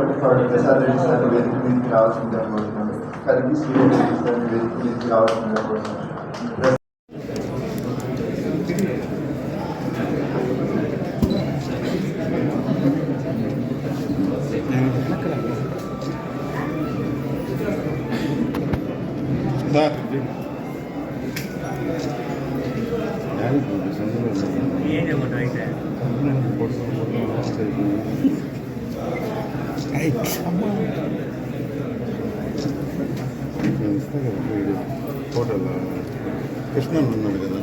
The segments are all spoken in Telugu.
ప్రసాద్ రెడ్డి సార్ వేదిక మీదకి రావాల్సిందిగా కోరుతున్నాను. కలిగి శ్రీరెడ్డి సార్ వేదిక మీదకి రావాల్సిందిగా కోరుతున్నాను. హోటల్ కృష్ణ ఉన్నాడు కదా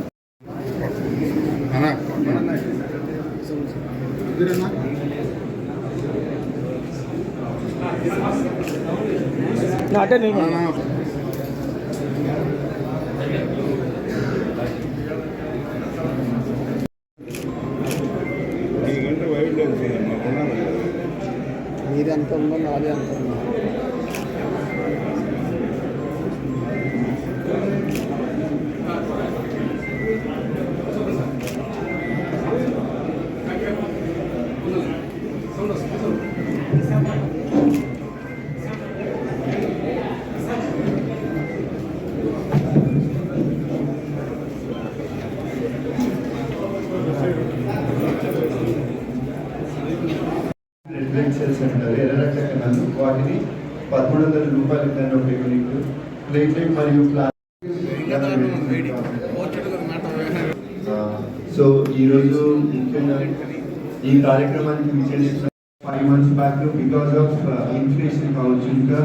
నాటే మీకంటే వైల్డ్ మీది అంత ఉందో నాది అంత ఉందో. ఎర్రరక్త కణాలు వాటిని 1300 రూపాయల కన్నా ఒక యూనిట్ ప్లేట్లెట్ మరియు సో ఈరోజు ముఖ్యంగా ఈ కార్యక్రమానికి విచ్చేసిన 5 months back because of inflation కావచ్చు ఇంకా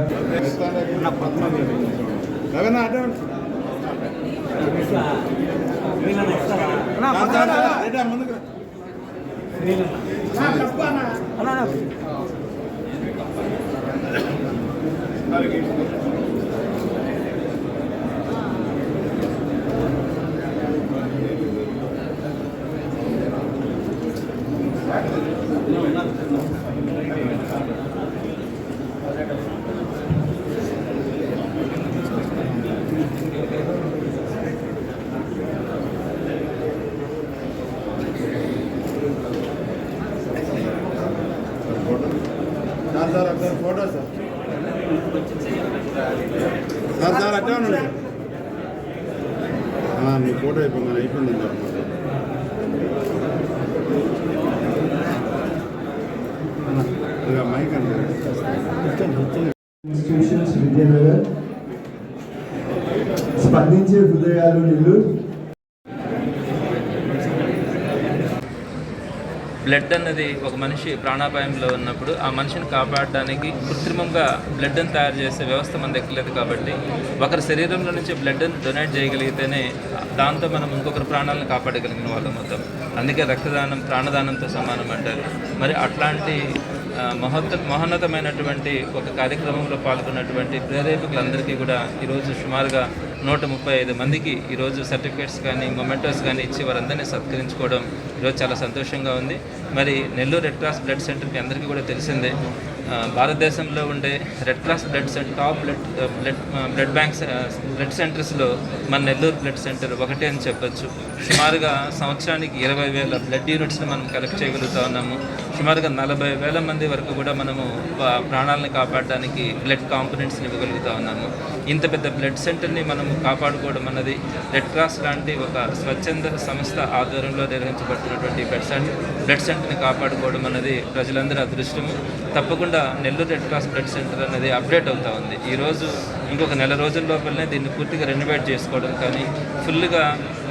ఫోటో సార్ అట్లా ఉండండి. మీ ఫోటో అయిపోయింది మైక్ అంటే ఇన్స్టిట్యూషన్స్ విద్యానగర్ స్పందించే హృదయాలు నెల్లూరు. బ్లడ్ అన్నది ఒక మనిషి ప్రాణాపాయంలో ఉన్నప్పుడు ఆ మనిషిని కాపాడడానికి కృత్రిమంగా బ్లడ్ని తయారు చేసే వ్యవస్థ మన దగ్గర లేదు. కాబట్టి ఒకరి శరీరంలో నుంచి బ్లడ్ని డొనేట్ చేయగలిగితేనే దాంతో మనం ఇంకొకరి ప్రాణాలను కాపాడగలిగిన వాళ్ళం మొత్తం. అందుకే రక్తదానం ప్రాణదానంతో సమానం అంటారు. మరి అట్లాంటి మహోన్నతమైనటువంటి ఒక కార్యక్రమంలో పాల్గొన్నటువంటి ప్రేరేపకులందరికీ కూడా ఈరోజు సుమారుగా 135 మందికి ఈరోజు సర్టిఫికేట్స్ కానీ మొమెంటోస్ కానీ ఇచ్చి వారందరినీ సత్కరించుకోవడం ఈరోజు చాలా సంతోషంగా ఉంది. మరి నెల్లూరు రెడ్ క్రాస్ బ్లడ్ సెంటర్కి అందరికీ కూడా తెలిసిందే, భారతదేశంలో ఉండే red cross top blood banks blood సెంటర్స్లో మన నెల్లూరు బ్లడ్ సెంటర్ ఒకటే అని చెప్పొచ్చు. సుమారుగా సంవత్సరానికి 20,000 బ్లడ్ యూనిట్స్ని మనం కలెక్ట్ చేయగలుగుతూ ఉన్నాము. సుమారుగా 40,000 మంది వరకు కూడా మనము ప్రాణాలను కాపాడడానికి బ్లడ్ కాంపోనెంట్స్ని ఇవ్వగలుగుతూ ఉన్నాము. ఇంత పెద్ద బ్లడ్ సెంటర్ని మనము కాపాడుకోవడం అన్నది రెడ్ క్రాస్ లాంటి ఒక స్వచ్ఛంద సంస్థ ఆధ్వర్యంలో నిర్వహించబడుతున్నటువంటి బ్లడ్ సెంటర్ని కాపాడుకోవడం అన్నది ప్రజలందరూ అదృష్టము. తప్పకుండా Nellore red cross blood centre అనేది అప్డేట్ అవుతూ ఉంది. ఈరోజు ఇంకొక నెల రోజుల లోపలనే దీన్ని పూర్తిగా రెనోవేట్ చేసుకోవడం కానీ ఫుల్గా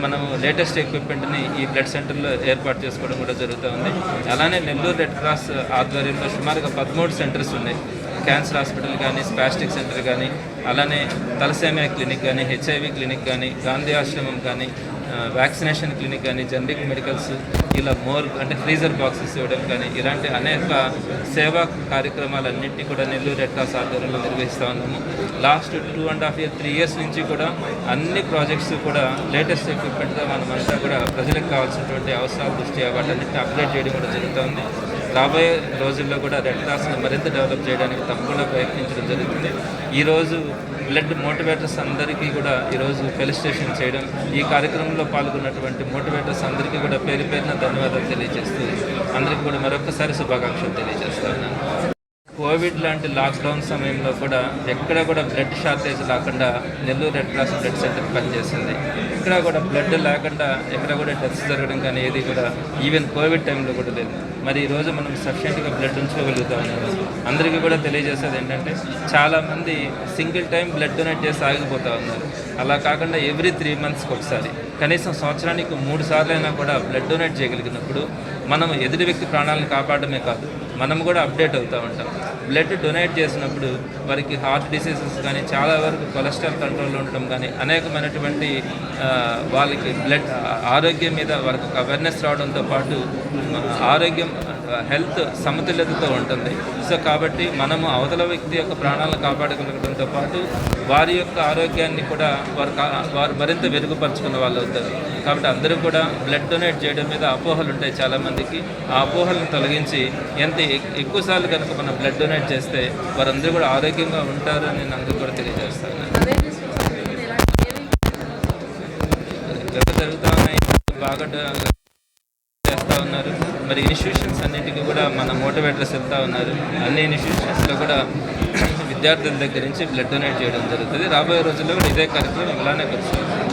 మనము లేటెస్ట్ ఎక్విప్మెంట్ని ఈ బ్లడ్ సెంటర్లో ఏర్పాటు చేసుకోవడం కూడా జరుగుతూ ఉంది. అలానే నెల్లూరు రెడ్ క్రాస్ ఆధ్వర్యంలో సుమారుగా 13 సెంటర్స్ ఉన్నాయి. క్యాన్సర్ హాస్పిటల్ కానీ, స్పాస్టిక్ సెంటర్ కానీ, అలానే తలసేమియా క్లినిక్ కానీ, హెచ్ఐవి క్లినిక్ కానీ, గాంధీ ఆశ్రమం కానీ, వ్యాక్సినేషన్ క్లినిక్ కానీ, జనరిక్ మెడికల్స్, ఇలా అంటే ఫ్రీజర్ బాక్సెస్ ఇవ్వడం కానీ, ఇలాంటి అనేక సేవా కార్యక్రమాలన్నింటినీ కూడా నెల్లూరు రెడ్ క్రాస్ ఆధ్వర్యంలో నిర్వహిస్తూ ఉన్నాము. లాస్ట్ 2.5 years 3 years నుంచి కూడా అన్ని ప్రాజెక్ట్స్ కూడా లేటెస్ట్ ఎక్విప్మెంట్గా మనమంతా కూడా ప్రజలకు కావాల్సినటువంటి అవసరాల దృష్ట్యా వాటన్నిటిని అప్గ్రేడ్ చేయడం కూడా జరుగుతుంది. రాబోయే రోజుల్లో కూడా రెడ్ క్రాస్ని మరింత డెవలప్ చేయడానికి తప్పకుండా ప్రయత్నించడం జరుగుతుంది. ఈరోజు బ్లడ్ మోటివేటర్స్ అందరికీ కూడా ఈరోజు ఫెలిసిటేషన్ చేయడం, ఈ కార్యక్రమంలో పాల్గొన్నటువంటి మోటివేటర్స్ అందరికీ కూడా పేరు పేరున ధన్యవాదాలు తెలియజేస్తూ అందరికీ కూడా మరొకసారి శుభాకాంక్షలు తెలియజేస్తా ఉన్నాను. కోవిడ్ లాంటి లాక్డౌన్ సమయంలో కూడా ఎక్కడ కూడా బ్లడ్ షార్టేజ్ లేకుండా Nellore red cross blood centre పనిచేసింది. ఇక్కడ కూడా బ్లడ్ లేకుండా ఎక్కడ కూడా డెత్స్ జరగడం కానీ ఏది కూడా ఈవెన్ కోవిడ్ టైంలో కూడా లేదు. మరి ఈరోజు మనం సఫిషియెంట్గా బ్లడ్ ఉంచుకోగలుగుతా ఉన్నాము. అందరికీ కూడా తెలియజేసేది ఏంటంటే చాలామంది సింగిల్ టైం బ్లడ్ డొనేట్ చేసి ఆగిపోతూ ఉన్నారు. అలా కాకుండా ఎవ్రీ 3 monthsకి ఒకసారి కనీసం సంవత్సరానికి 3 సార్లు అయినా కూడా బ్లడ్ డొనేట్ చేయగలిగినప్పుడు మనం ఎదుటి వ్యక్తి ప్రాణాలను కాపాడమే కాదు, మనం కూడా అప్డేట్ అవుతూ ఉంటాం. బ్లడ్ డొనేట్ చేసినప్పుడు వారికి హార్ట్ డిసీజెస్ కానీ చాలా వరకు కొలెస్ట్రాల్ కంట్రోల్లో ఉండటం కానీ అనేకమైనటువంటి వాళ్ళకి బ్లడ్ ఆరోగ్యం మీద వారికి ఒక అవేర్నెస్ రావడంతో పాటు ఆరోగ్యం హెల్త్ సమతుల్యతతో ఉంటుంది. సో కాబట్టి మనము అవతల వ్యక్తి యొక్క ప్రాణాలను కాపాడగలగడంతో పాటు వారి యొక్క ఆరోగ్యాన్ని కూడా వారు మరింత మెరుగుపరుచుకున్న వాళ్ళు అవుతారు. కాబట్టి అందరూ కూడా బ్లడ్ డొనేట్ చేయడం మీద అపోహలు ఉంటాయి చాలామందికి. ఆ అపోహలను తొలగించి ఎంత ఎక్కువసార్లు కనుక మనం బ్లడ్ డొనేట్ చేస్తే వారందరూ కూడా ఆరోగ్యంగా ఉంటారు అని నేను అందరూ కూడా తెలియజేస్తాను. జరుగుతూ ఉన్నాయి, బాగా చేస్తూ ఉన్నారు. మరి ఇన్స్టిట్యూషన్స్ అన్నింటికి కూడా మన మోటివేటర్స్ వెళ్తూ ఉన్నారు. అన్ని ఇన్స్టిట్యూషన్స్లో కూడా విద్యార్థుల దగ్గర నుంచి బ్లడ్ డొనేట్ చేయడం జరుగుతుంది. రాబోయే రోజుల్లో కూడా ఇదే కార్యక్రమం ఇలానే కొనసాగుతుంది.